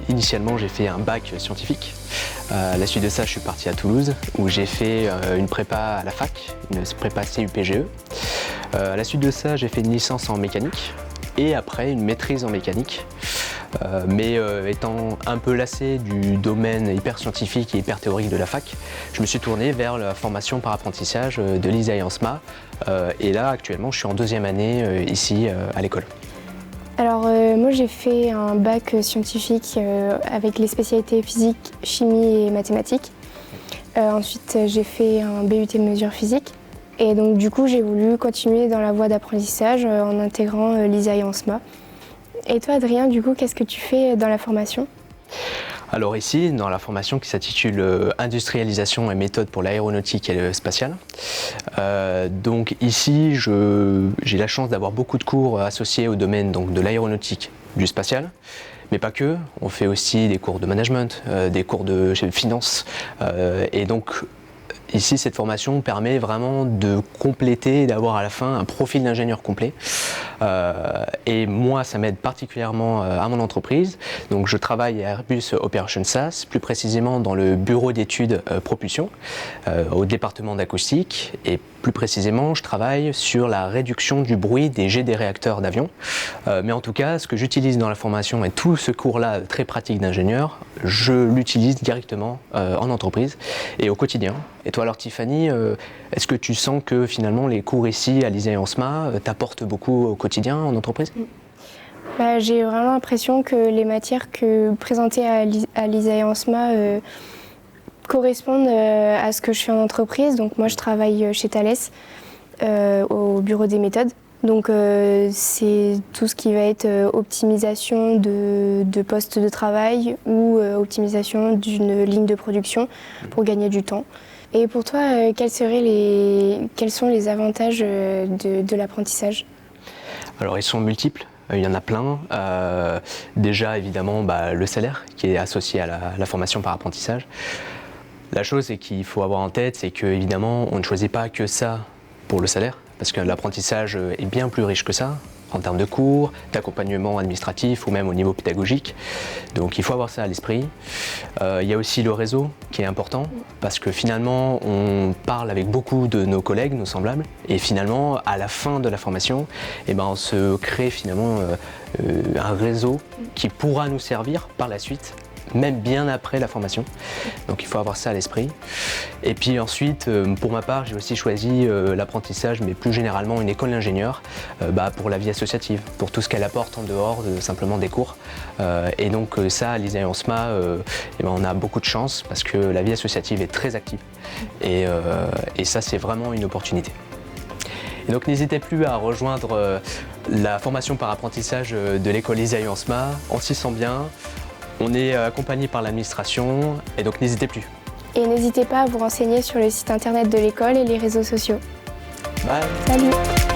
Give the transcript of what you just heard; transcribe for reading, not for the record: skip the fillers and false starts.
initialement j'ai fait un bac scientifique. À la suite de ça, je suis parti à Toulouse où j'ai fait une prépa à la fac, une prépa CUPGE. À la suite de ça, j'ai fait une licence en mécanique et après une maîtrise en mécanique. Étant un peu lassé du domaine hyper scientifique et hyper théorique de la fac, je me suis tourné vers la formation par apprentissage de l'ISA et ANSMA. Et là, actuellement, je suis en deuxième année ici à l'école. Alors moi j'ai fait un bac scientifique avec les spécialités physique, chimie et mathématiques. Ensuite j'ai fait un BUT de mesure physique et donc du coup j'ai voulu continuer dans la voie d'apprentissage en intégrant l'ISA et ANSMA. Et toi Adrien, du coup qu'est-ce que tu fais dans la formation ? Alors ici, dans la formation qui s'intitule Industrialisation et méthodes pour l'aéronautique et le spatial. Donc ici, j'ai la chance d'avoir beaucoup de cours associés au domaine donc, de l'aéronautique, du spatial. Mais pas que, on fait aussi des cours de management, des cours de finance. Et donc ici, cette formation permet vraiment de compléter et d'avoir à la fin un profil d'ingénieur complet. Et moi, ça m'aide particulièrement à mon entreprise. Donc, je travaille à Airbus Operations SAS, plus précisément dans le bureau d'études propulsion, au département d'acoustique. Et plus précisément, je travaille sur la réduction du bruit des jets des réacteurs d'avion. Mais en tout cas, ce que j'utilise dans la formation et tout ce cours-là très pratique d'ingénieur, je l'utilise directement en entreprise et au quotidien. Et toi alors Tiffany, est-ce que tu sens que finalement les cours ici à l'ISA et ANSMA t'apportent beaucoup au quotidien en entreprise ? J'ai vraiment l'impression que les matières présentées à l'ISA et ANSMA correspondent à ce que je fais en entreprise. Donc moi je travaille chez Thales au bureau des méthodes. Donc c'est tout ce qui va être optimisation de postes de travail ou optimisation d'une ligne de production pour gagner du temps. Et pour toi, quels sont les avantages de l'apprentissage ? Alors ils sont multiples, il y en a plein. Déjà évidemment le salaire qui est associé à la formation par apprentissage. La chose qu'il faut avoir en tête, c'est qu'évidemment on ne choisit pas que ça pour le salaire, parce que l'apprentissage est bien plus riche que ça, en termes de cours, d'accompagnement administratif ou même au niveau pédagogique. Donc il faut avoir ça à l'esprit. Il y a aussi le réseau qui est important, parce que finalement on parle avec beaucoup de nos collègues, nos semblables, et finalement à la fin de la formation, on se crée finalement un réseau qui pourra nous servir par la suite, même bien après la formation. Donc il faut avoir ça à l'esprit. Et puis ensuite, pour ma part, j'ai aussi choisi l'apprentissage, mais plus généralement une école d'ingénieur, pour la vie associative, pour tout ce qu'elle apporte en dehors de simplement des cours. Et donc ça, à l'ISA et ANSMA, on a beaucoup de chance parce que la vie associative est très active. Et ça, c'est vraiment une opportunité. Et donc n'hésitez plus à rejoindre la formation par apprentissage de l'école l'ISA et ANSMA. On s'y sent bien. On est accompagné par l'administration et donc n'hésitez plus. Et n'hésitez pas à vous renseigner sur le site internet de l'école et les réseaux sociaux. Bye. Salut.